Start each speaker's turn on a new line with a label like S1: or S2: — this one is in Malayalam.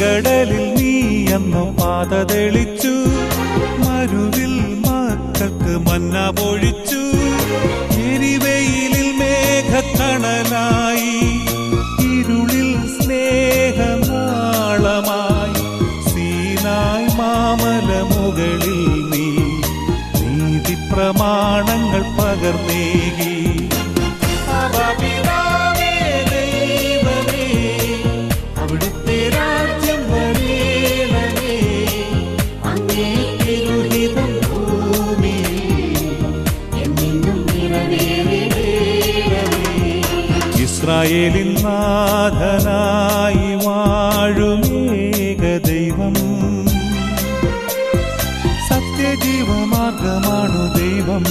S1: ചെങ്കടലിൽ നീ അന്നു പാത തെളിച്ചു, മരുവിൽ മക്കൾക്ക് മന്ന പൊഴിച്ചു. എരിവെയിലിൽ മേഘക്കണലായി, ഇരുളിൽ സ്നേഹനാളമായി, സീനായ് മാമല മുകളിൽ നീ നീതി പ്രമാണങ്ങൾ പകർന്നേകി. അവിടുത്തെ രാജ്യം വരേണമേ, അങ്ങേ തിരുഹിതം ഭൂമിയിൽ എന്നെന്നും നിറവേറേണമേ. ഇസ്രായേലിൻ നാഥനായി വാഴുമേക ദൈവം, സത്യജീവമാർഗമാണു ദൈവം.